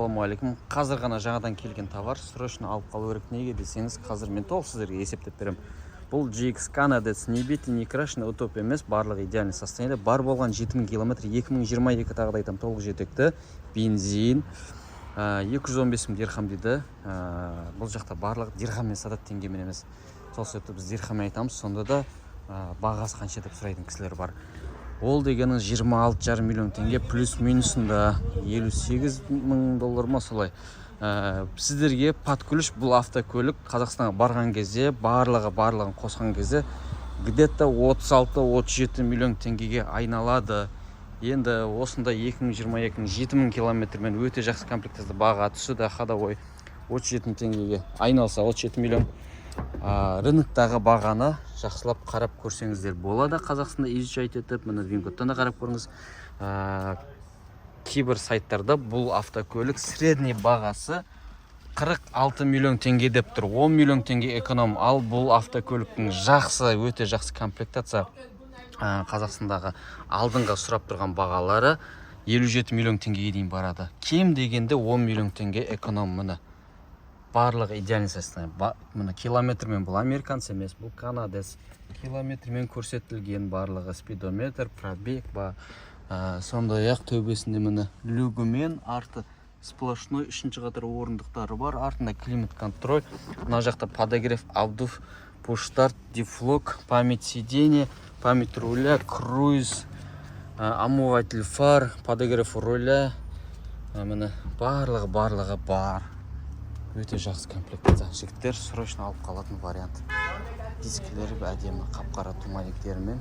Ассалаумағалейкум. Қазір ғана жаңадан келген товар, срочно алып қалу керек. Неге десеңіз, қазір мен толық сіздерге есептеп беремін. Бұл GX Canadets не беті, не крашен, утоп емес, барлығы идеальный состояниеде. Бар болған 7000 км, 2022 тағыда айтам, толық жетекті, бензин, 215 мың дирхам дейді. Бұл жақта барлығы дирхаммен сатады, теңгемен емес. Сол себепті біз дирхаммен айтамыз, сонда да бағасы қанша деп сұрайтын кісілер бар. Ол дегенің 26,5 миллион теңге, плюс минусында 58 мың доллар ма солай. Сіздерге подкүліш бұл автокөлік Қазақстанға барған кезде, барлығын қосқан кезде где-то 36-37 миллион теңгеге айналады. Енді осында 2022 7000 километрмен өте жақсы комплектазды баға түсі ходовой 37 теңгеге айналса 37 миллион. Рыноктағы бағаны жақсылап қарап көрсеңіздер болады. Қазақстанда изучать етіп, міне Винкодтан да қарап көріңіз. Кейбір сайттарда бұл автокөлік средний бағасы 46 миллион теңге деп тұр. 10 миллион теңге эконом. Ал бұл автокөліктің жақсы, өте жақсы комплектация. Қазақстандағы алдыңға сұрап тұрған бағалары 57 миллион теңгеге дейін барады. Кем дегенде 10 миллион теңге эконом. Міне барлығы идеальный состояние. Міне километрмен бұл американцы емес, бұл канадец. Километрмен көрсетілген барлығы спидометр, пробег ба. Сондай-ақ төбесінде міне люгімен, арты сплошной, үшінші қатар орындықтары бар. Артында климат контроль. Мына жақта подогрев, обдув, пуш-старт, дифлок, память сиденья, память руля, круиз, омыватель фар, подогрев руля. Міне барлығы бар. Өте жақсы комплектация. Жігіттер срочно алып қалатын вариант. Дискілері әдемі қап-қара тумайектерімен.